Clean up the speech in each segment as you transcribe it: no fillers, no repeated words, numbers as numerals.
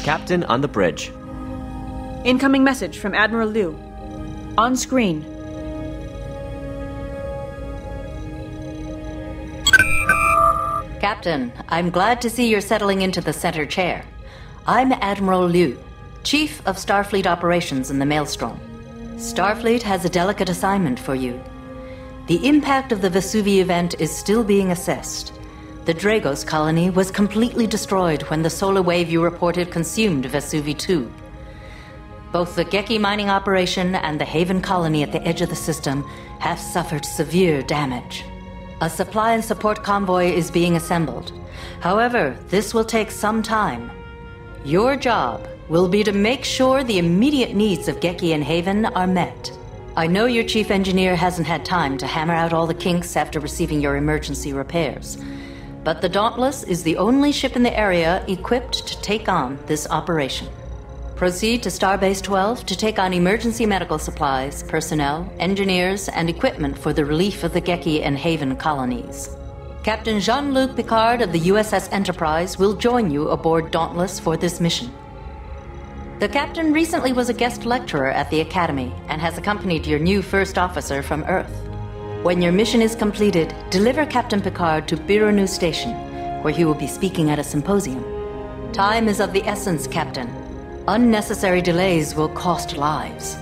Captain on the bridge. Incoming message from Admiral Liu. On screen. Captain, I'm glad to see you're settling into the center chair. I'm Admiral Liu, Chief of Starfleet Operations in the Maelstrom. Starfleet has a delicate assignment for you. The impact of the Vesuvi event is still being assessed. The Dragos colony was completely destroyed when the solar wave you reported consumed Vesuvi 2. Both the Geki mining operation and the Haven colony at the edge of the system have suffered severe damage. A supply and support convoy is being assembled. However, this will take some time. Your job will be to make sure the immediate needs of Geki and Haven are met. I know your chief engineer hasn't had time to hammer out all the kinks after receiving your emergency repairs, but the Dauntless is the only ship in the area equipped to take on this operation. Proceed to Starbase 12 to take on emergency medical supplies, personnel, engineers, and equipment for the relief of the Geki and Haven colonies. Captain Jean-Luc Picard of the USS Enterprise will join you aboard Dauntless for this mission. The captain recently was a guest lecturer at the Academy and has accompanied your new first officer from Earth. When your mission is completed, deliver Captain Picard to Birunu Station, where he will be speaking at a symposium. Time is of the essence, Captain. Unnecessary delays will cost lives.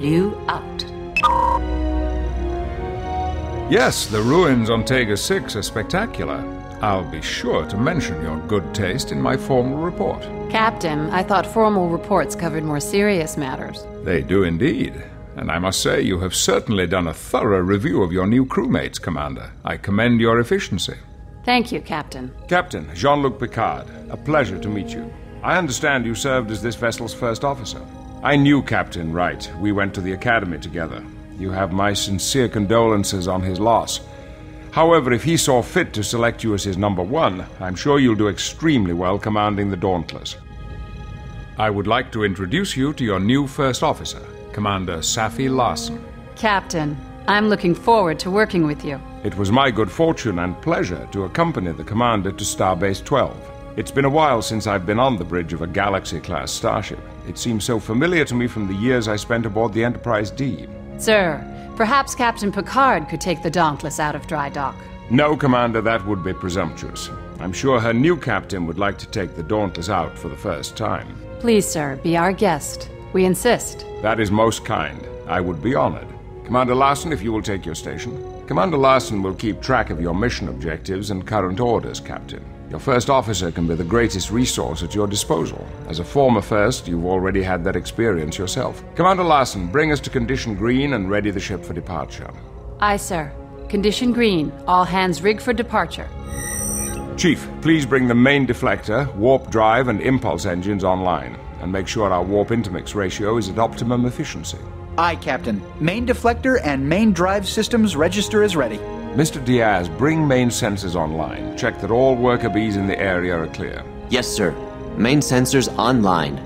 Liu out. Yes, the ruins on Tega 6 are spectacular. I'll be sure to mention your good taste in my formal report. Captain, I thought formal reports covered more serious matters. They do indeed. And I must say you have certainly done a thorough review of your new crewmates, Commander. I commend your efficiency. Thank you, Captain. Captain Jean-Luc Picard, a pleasure to meet you. I understand you served as this vessel's first officer. I knew Captain Wright. We went to the Academy together. You have my sincere condolences on his loss. However, if he saw fit to select you as his number one, I'm sure you'll do extremely well commanding the Dauntless. I would like to introduce you to your new first officer, Commander Safi Larson. Captain, I'm looking forward to working with you. It was my good fortune and pleasure to accompany the commander to Starbase 12. It's been a while since I've been on the bridge of a Galaxy-class starship. It seems so familiar to me from the years I spent aboard the Enterprise D. Sir, perhaps Captain Picard could take the Dauntless out of dry dock. No, Commander, that would be presumptuous. I'm sure her new captain would like to take the Dauntless out for the first time. Please, sir, be our guest. We insist. That is most kind. I would be honored. Commander Larson, if you will take your station. Commander Larson will keep track of your mission objectives and current orders, Captain. Your first officer can be the greatest resource at your disposal. As a former first, you've already had that experience yourself. Commander Larson, bring us to Condition Green and ready the ship for departure. Aye, sir. Condition Green. All hands rig for departure. Chief, please bring the main deflector, warp drive, and impulse engines online, and make sure our warp intermix ratio is at optimum efficiency. Aye, Captain. Main deflector and main drive systems register is ready. Mr. Diaz, bring main sensors online. Check that all worker bees in the area are clear. Yes, sir. Main sensors online.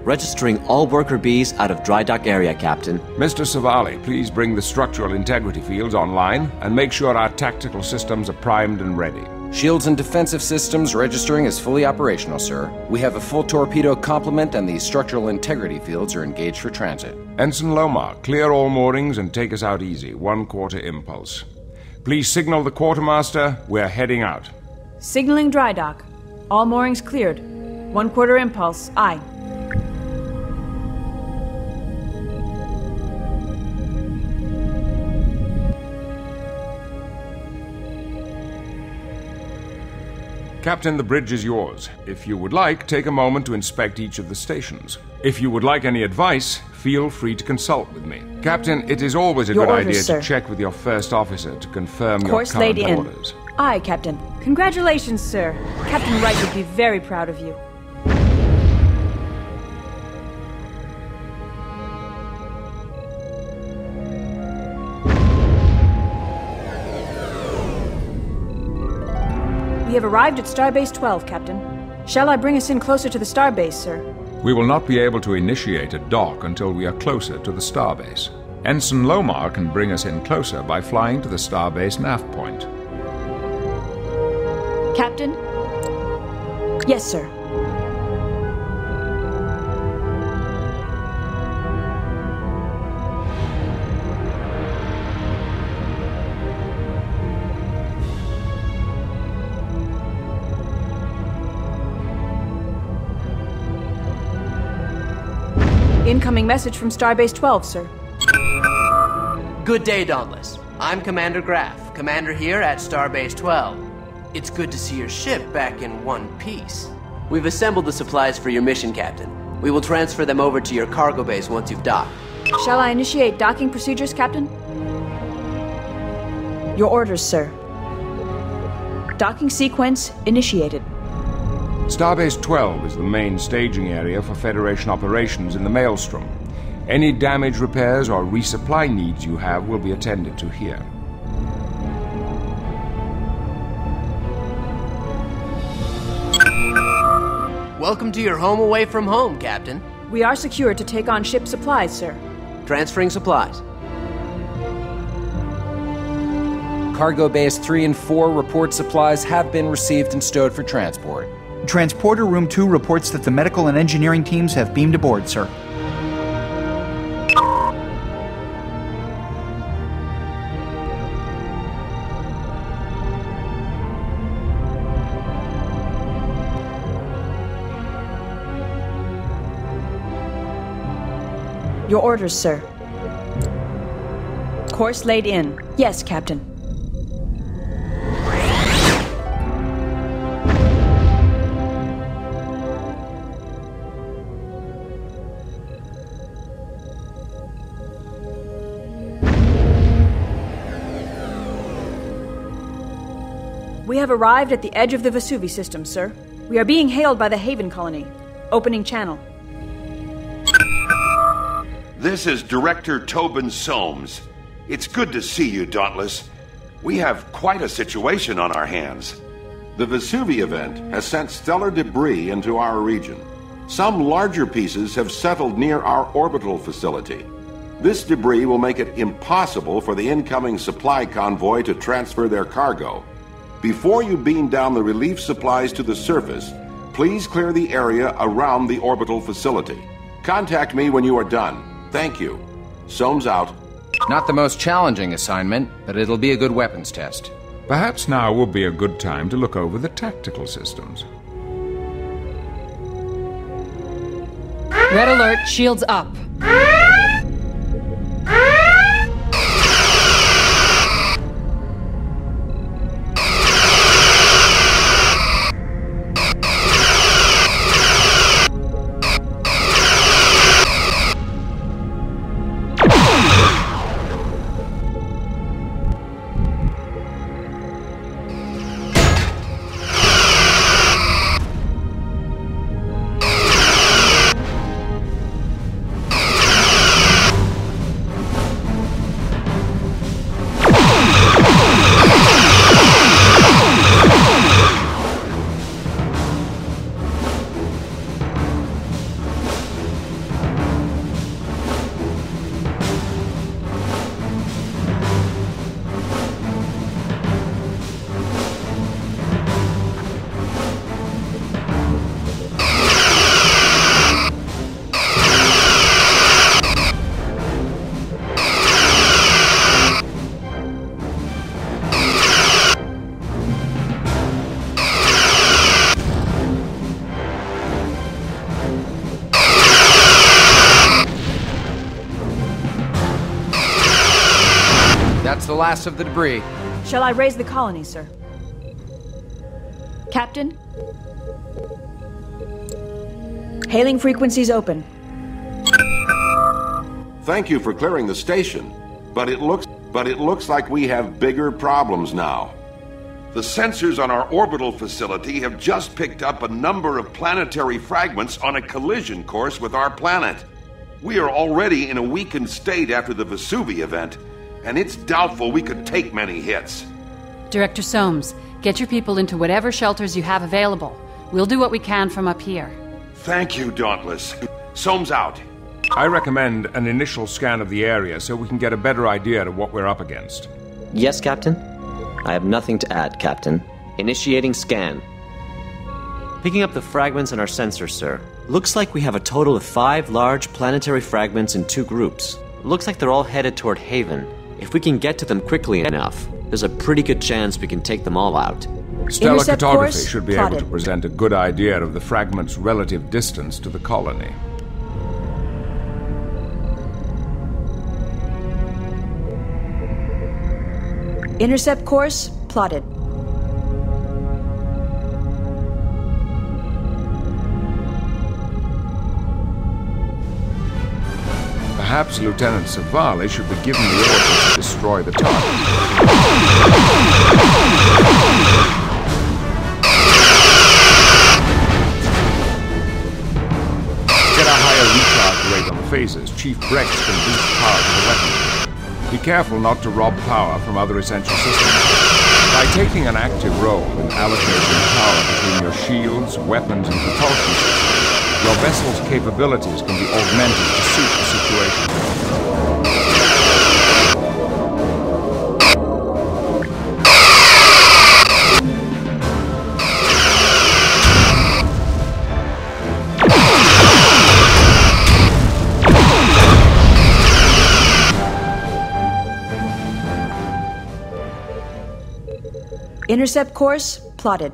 Registering all worker bees out of dry dock area, Captain. Mr. Savali, please bring the structural integrity fields online and make sure our tactical systems are primed and ready. Shields and defensive systems registering as fully operational, sir. We have a full torpedo complement and the structural integrity fields are engaged for transit. Ensign Lomar, clear all moorings and take us out easy. 1/4 impulse. Please signal the quartermaster. We're heading out. Signaling dry dock. All moorings cleared. 1/4 impulse. Aye. Captain, the bridge is yours. If you would like, take a moment to inspect each of the stations. If you would like any advice, feel free to consult with me. Captain, it is always a good idea to check with your first officer to confirm your current orders. Aye, Captain. Congratulations, sir. Captain Wright would be very proud of you. We have arrived at Starbase 12, Captain. Shall I bring us in closer to the starbase, sir? We will not be able to initiate a dock until we are closer to the starbase. Ensign Lomar can bring us in closer by flying to the starbase nav point. Captain? Yes, sir. Incoming message from Starbase 12, sir. Good day, Dauntless. I'm Commander Graf, commander here at Starbase 12. It's good to see your ship back in one piece. We've assembled the supplies for your mission, Captain. We will transfer them over to your cargo base once you've docked. Shall I initiate docking procedures, Captain? Your orders, sir. Docking sequence initiated. Starbase 12 is the main staging area for Federation operations in the Maelstrom. Any damage repairs or resupply needs you have will be attended to here. Welcome to your home away from home, Captain. We are secured to take on ship supplies, sir. Transferring supplies. Cargo Base 3 and 4 report supplies have been received and stowed for transport. Transporter Room 2 reports that the medical and engineering teams have beamed aboard, sir. Your orders, sir. Course laid in. Yes, Captain. We have arrived at the edge of the Vesuvi system, sir. We are being hailed by the Haven colony. Opening channel. This is Director Tobin Soames. It's good to see you, Dauntless. We have quite a situation on our hands. The Vesuvi event has sent stellar debris into our region. Some larger pieces have settled near our orbital facility. This debris will make it impossible for the incoming supply convoy to transfer their cargo. Before you beam down the relief supplies to the surface, please clear the area around the orbital facility. Contact me when you are done. Thank you. Soames out. Not the most challenging assignment, but it'll be a good weapons test. Perhaps now will be a good time to look over the tactical systems. Red alert, shields up. That's the last of the debris. Shall I raise the colony, sir? Captain? Hailing frequencies open. Thank you for clearing the station, but it looks like we have bigger problems now. The sensors on our orbital facility have just picked up a number of planetary fragments on a collision course with our planet. We are already in a weakened state after the Vesuvi event, and it's doubtful we could take many hits. Director Soames, get your people into whatever shelters you have available. We'll do what we can from up here. Thank you, Dauntless. Soames out. I recommend an initial scan of the area so we can get a better idea of what we're up against. Yes, Captain? I have nothing to add, Captain. Initiating scan. Picking up the fragments in our sensor, sir. Looks like we have a total of 5 large planetary fragments in 2 groups. Looks like they're all headed toward Haven. If we can get to them quickly enough, there's a pretty good chance we can take them all out. Stellar Intercept cartography course should be plotted. able to present a good idea of the fragment's relative distance to the colony. Intercept course plotted. Perhaps Lieutenant Savali should be given the order to destroy the target. Get a higher recharge rate on phasers. Chief Brex can boost power to the weapon. Be careful not to rob power from other essential systems. By taking an active role in allocating power between your shields, weapons, and propulsion systems, your vessel's capabilities can be augmented to suit the situation. Intercept course plotted.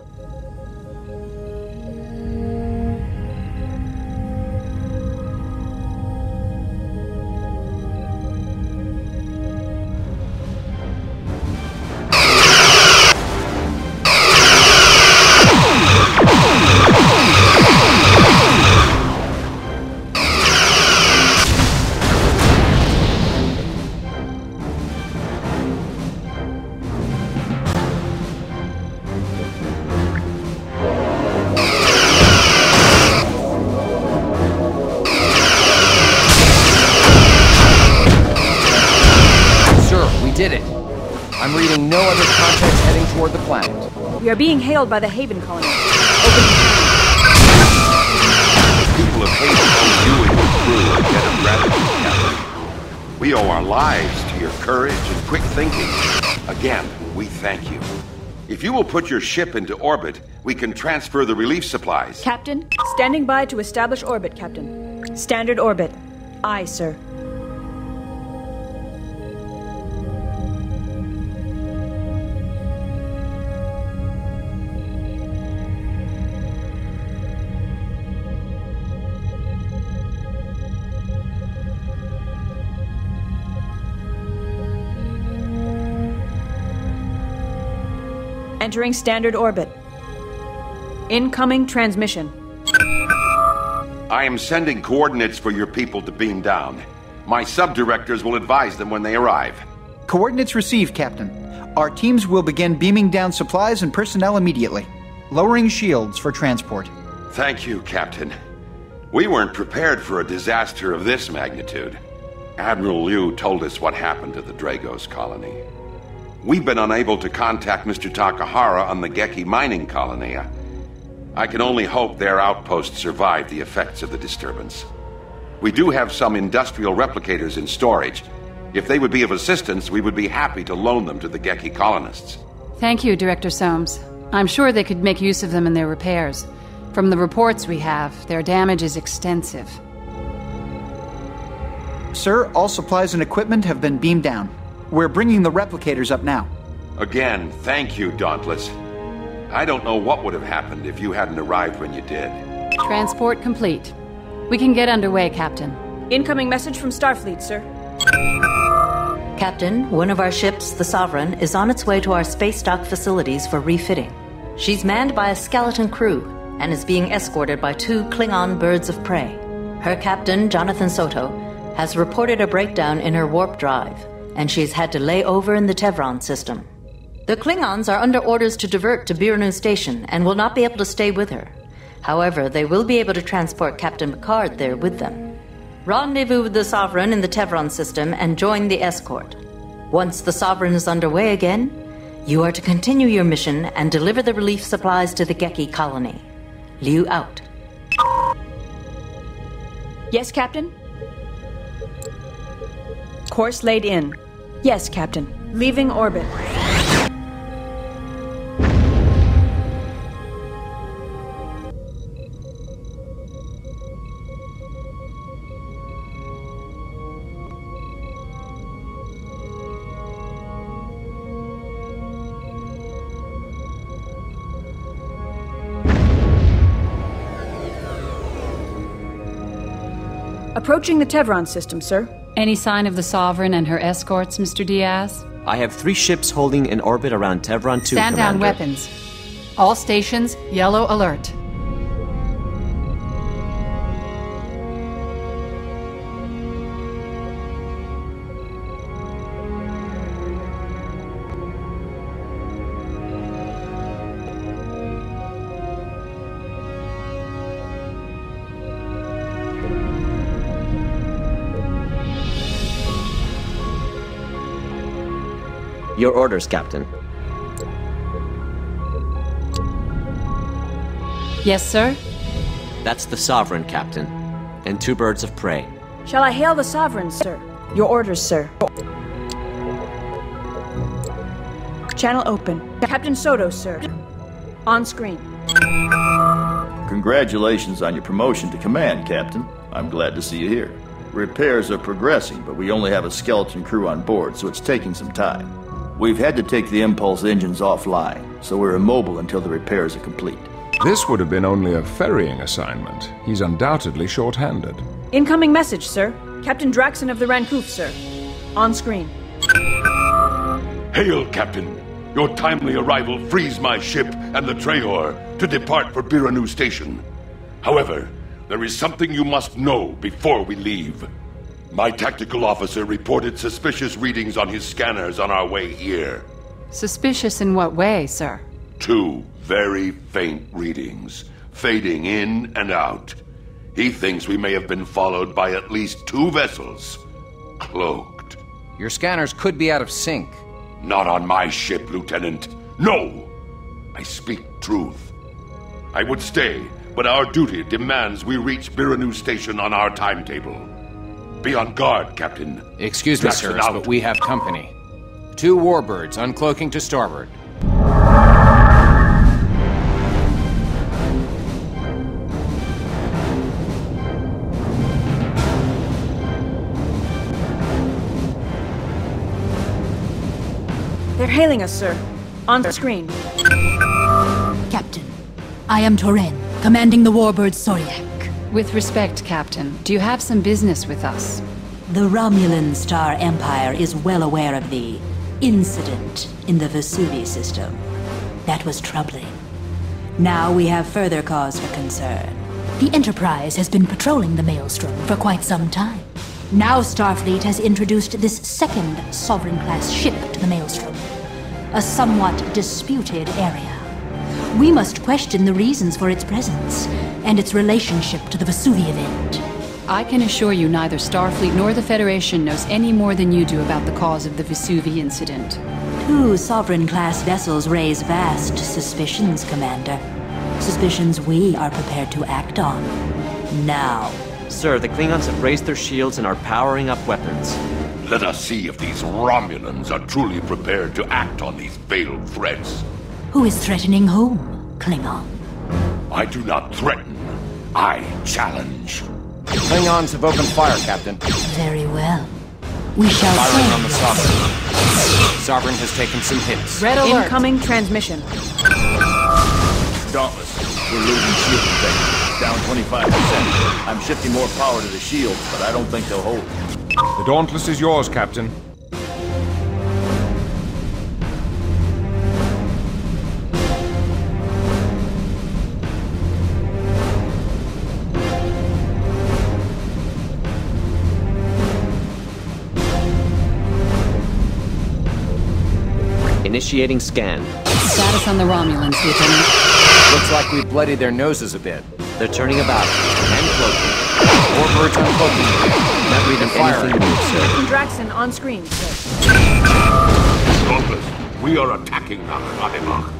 I'm reading no other context heading toward the planet. We are being hailed by the Haven colony. People of Haven owe you and your crew a debt of gratitude, Captain. We owe our lives to your courage and quick thinking. Again, we thank you. If you will put your ship into orbit, we can transfer the relief supplies. Captain, standing by to establish orbit, Captain. Standard orbit. Aye, sir. Entering standard orbit. Incoming transmission. I am sending coordinates for your people to beam down. My sub-directors will advise them when they arrive. Coordinates received, Captain. Our teams will begin beaming down supplies and personnel immediately. Lowering shields for transport. Thank you, Captain. We weren't prepared for a disaster of this magnitude. Admiral Liu told us what happened to the Dragos colony. We've been unable to contact Mr. Takahara on the Geki mining colony. I can only hope their outpost survived the effects of the disturbance. We do have some industrial replicators in storage. If they would be of assistance, we would be happy to loan them to the Geki colonists. Thank you, Director Soames. I'm sure they could make use of them in their repairs. From the reports we have, their damage is extensive. Sir, all supplies and equipment have been beamed down. We're bringing the replicators up now. Again, thank you, Dauntless. I don't know what would have happened if you hadn't arrived when you did. Transport complete. We can get underway, Captain. Incoming message from Starfleet, sir. Captain, one of our ships, the Sovereign, is on its way to our space dock facilities for refitting. She's manned by a skeleton crew and is being escorted by 2 Klingon birds of prey. Her captain, Jonathan Soto, has reported a breakdown in her warp drive, and she's had to lay over in the Tevron system. The Klingons are under orders to divert to Birnu Station and will not be able to stay with her. However, they will be able to transport Captain Picard there with them. Rendezvous with the Sovereign in the Tevron system and join the escort. Once the Sovereign is underway again, you are to continue your mission and deliver the relief supplies to the Geki colony. Liu out. Yes, Captain? Course laid in. Yes, Captain. Leaving orbit. Approaching the Tevron system, sir. Any sign of the Sovereign and her escorts, Mr. Diaz? I have 3 ships holding in orbit around Tevron 2, Stand down Commander. weapons. All stations, yellow alert. Your orders, Captain. Yes, sir? That's the Sovereign, Captain. And 2 birds of prey. Shall I hail the Sovereign, sir? Your orders, sir. Channel open. Captain Soto, sir. On screen. Congratulations on your promotion to command, Captain. I'm glad to see you here. Repairs are progressing, but we only have a skeleton crew on board, so it's taking some time. We've had to take the impulse engines offline, so we're immobile until the repairs are complete. This would have been only a ferrying assignment. He's undoubtedly short-handed. Incoming message, sir. Captain Draxon of the Rancouf, sir. On screen. Hail, Captain. Your timely arrival frees my ship and the Trahor to depart for Biranu Station. However, there is something you must know before we leave. My tactical officer reported suspicious readings on his scanners on our way here. Suspicious in what way, sir? 2 very faint readings, fading in and out. He thinks we may have been followed by at least 2 vessels, cloaked. Your scanners could be out of sync. Not on my ship, Lieutenant. No! I speak truth. I would stay, but our duty demands we reach Biranu Station on our timetable. Be on guard, Captain. Excuse me, Draxon sirs, out. but we have company. 2 warbirds uncloaking to starboard. They're hailing us, sir. On screen. Captain, I am Toren, commanding the warbird Soryak. With respect, Captain, do you have some business with us? The Romulan Star Empire is well aware of the incident in the Vesuvi system. That was troubling. Now we have further cause for concern. The Enterprise has been patrolling the Maelstrom for quite some time. Now Starfleet has introduced this second Sovereign-class ship to the Maelstrom. A somewhat disputed area. We must question the reasons for its presence and its relationship to the Vesuvi event. I can assure you neither Starfleet nor the Federation knows any more than you do about the cause of the Vesuvi incident. 2 Sovereign-class vessels raise vast suspicions, Commander. Suspicions we are prepared to act on. Now. Sir, the Klingons have raised their shields and are powering up weapons. Let us see if these Romulans are truly prepared to act on these veiled threats. Who is threatening whom, Klingon? I do not threaten. I challenge. Klingons have opened fire, Captain. Very well. We shall Firing on the see. Sovereign. Sovereign has taken some hits. Red alert! Incoming transmission. Dauntless, we're losing shield protection. Down 25%. I'm shifting more power to the shields, but I don't think they'll hold. The Dauntless is yours, Captain. Initiating scan. Status on the Romulans, Lieutenant. Looks like we've bloodied their noses a bit. They're turning about and cloaking. Warbirds uncloaking. Not reading firing. anything new, sir. Captain Draxon on screen, sir. Dauntless, we are attacking Akademach.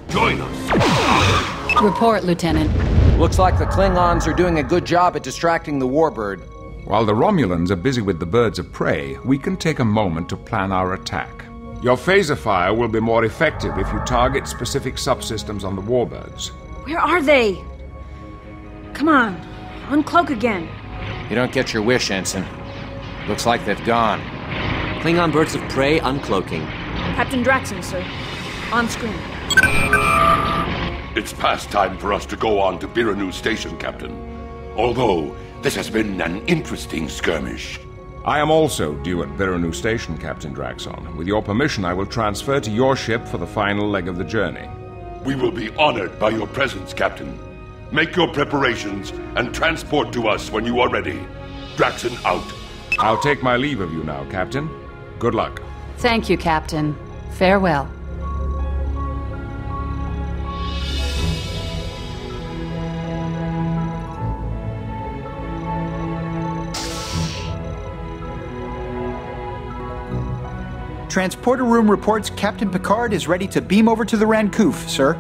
Join us. Report, Lieutenant. Looks like the Klingons are doing a good job at distracting the warbird. While the Romulans are busy with the birds of prey, we can take a moment to plan our attack. Your phaser fire will be more effective if you target specific subsystems on the warbirds. Where are they? Come on. Uncloak again. You don't get your wish, Ensign. Looks like they've gone. Klingon birds of prey uncloaking. Captain Draxon, sir. On screen. It's past time for us to go on to Biranu Station, Captain. Although, this has been an interesting skirmish. I am also due at Viranu Station, Captain Draxon. With your permission, I will transfer to your ship for the final leg of the journey. We will be honored by your presence, Captain. Make your preparations and transport to us when you are ready. Draxon out. I'll take my leave of you now, Captain. Good luck. Thank you, Captain. Farewell. Transporter room reports Captain Picard is ready to beam over to the Rancoof, sir.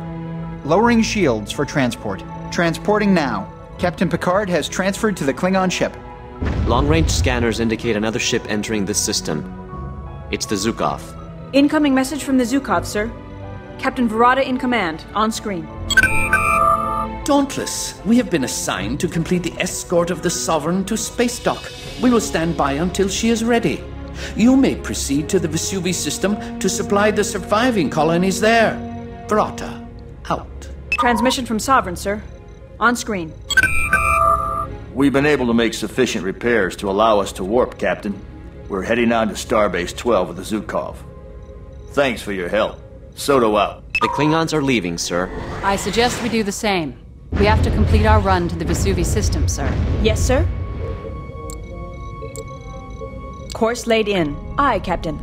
Lowering shields for transport. Transporting now. Captain Picard has transferred to the Klingon ship. Long-range scanners indicate another ship entering this system. It's the Zukov. Incoming message from the Zukov, sir. Captain Verada in command, on screen. Dauntless, we have been assigned to complete the escort of the Sovereign to space dock. We will stand by until she is ready. You may proceed to the Vesuvi system to supply the surviving colonies there. Verada, out. Transmission from Sovereign, sir. On screen. We've been able to make sufficient repairs to allow us to warp, Captain. We're heading on to Starbase 12 with the Zukov. Thanks for your help. Soto out. The Klingons are leaving, sir. I suggest we do the same. We have to complete our run to the Vesuvi system, sir. Yes, sir. Course laid in. Aye, Captain.